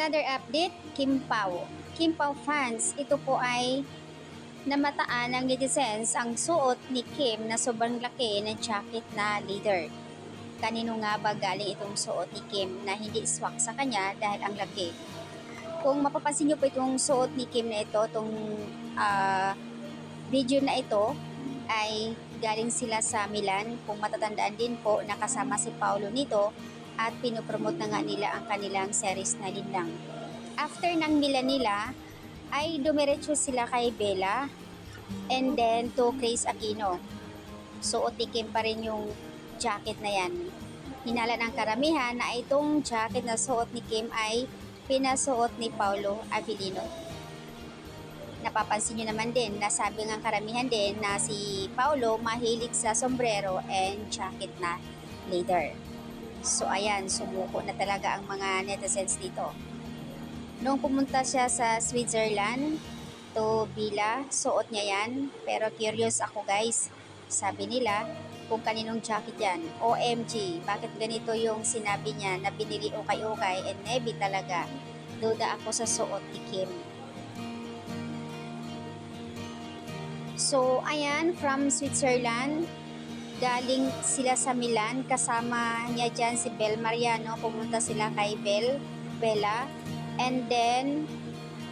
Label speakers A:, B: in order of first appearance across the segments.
A: Another update, Kim Pao. Kim Pao fans, ito po ay namataan ng netizens ang suot ni Kim na sobrang laki ng jacket na leather. Kanino nga ba galing itong suot ni Kim na hindi swak sa kanya dahil ang laki? Kung mapapansin nyo po itong suot ni Kim na ito, itong video na ito ay galing sila sa Milan. Kung matatandaan din po, nakasama si Paolo nito at pinopromote na nga nila ang kanilang series na Linlang. After ng Milan nila, ay dumiretso sila kay Bella and then to Grace Aquino. Suot ni Kim pa rin yung jacket na yan. Hinala ng karamihan na itong jacket na suot ni Kim ay pinasuot ni Paolo Abilino. Napapansin nyo naman din na sabi ng karamihan din na si Paolo mahilig sa sombrero and jacket na leather. So ayan, sumuko na talaga ang mga netizens dito. Nung pumunta siya sa Switzerland to Villa, suot niya yan. Pero curious ako guys, sabi nila kung kaninong jacket yan. OMG, bakit ganito yung sinabi niya na binili ukay-ukay and navy talaga. Duda ako sa suot ni Kim. So ayan, from Switzerland, galing sila sa Milan, kasama niya dyan si Bel Mariano, pumunta sila kay Bella, and then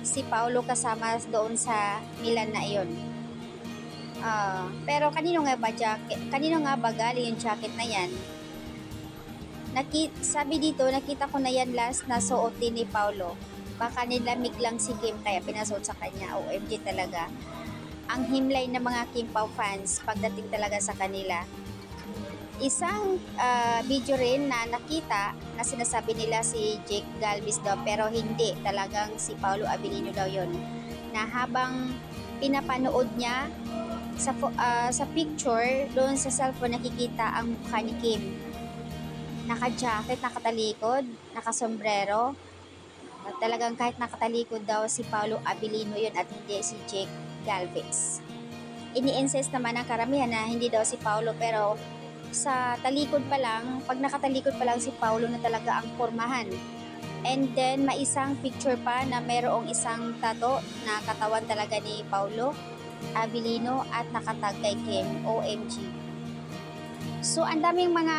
A: si Paolo kasama doon sa Milan na iyon. Pero kanino nga ba galing yung jacket na yan? Sabi dito, nakita ko na yan last na suot din ni Paolo. Baka nilamig lang si Kim kaya pinasuot sa kanya. OMG talaga. Ang himlay ng mga Kim Pao fans pagdating talaga sa kanila. Isang video rin na nakita na sinasabi nila si Jake Galvez daw, pero hindi, talagang si Paolo Abilino daw yon. Na habang pinapanood niya sa picture doon sa cellphone, nakikita ang mukha ni Kim. Naka-jacket, nakatalikod, nakasombrero. Talagang kahit nakatalikod daw si Paolo Abilino yon at hindi si Jake Galvez. Ini-insist naman ng karamihan na hindi daw si Paolo, pero sa talikod pa lang, pag nakatalikod pa lang si Paolo na talaga ang pormahan. And then may isang picture pa na mayroong isang tato na katawan talaga ni Paolo Abilino at nakatag kay Kim. OMG. So ang daming mga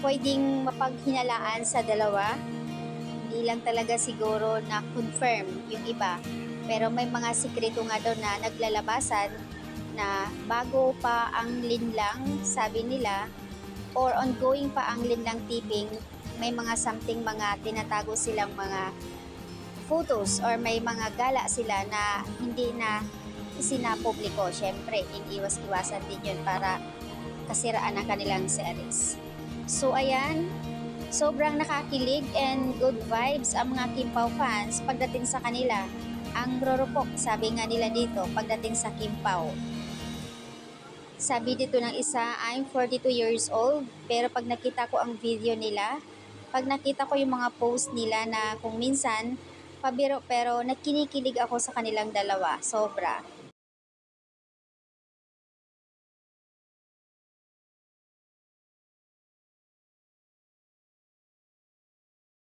A: pwedeng mapaghinalaan sa dalawa. Hindi lang talaga siguro na confirm yung iba. Pero may mga sikreto nga daw na naglalabasan na bago pa ang linlang, sabi nila, or ongoing pa ang linlang tipping, may mga mga tinatago silang mga photos or may mga gala sila na hindi na isinapubliko. Syempre, iniiwas-iwasan din yun para kasiraan ang kanilang series. So ayan, sobrang nakakilig and good vibes ang mga Kim Pao fans pagdating sa kanila. Ang rorupok, sabi nga nila dito, pagdating sa Kim Pao. Sabi dito ng isa, I'm 42 years old, pero pag nakita ko ang video nila, pag nakita ko yung mga post nila na kung minsan, pabiro pero nakinikilig ako sa kanilang dalawa, sobra.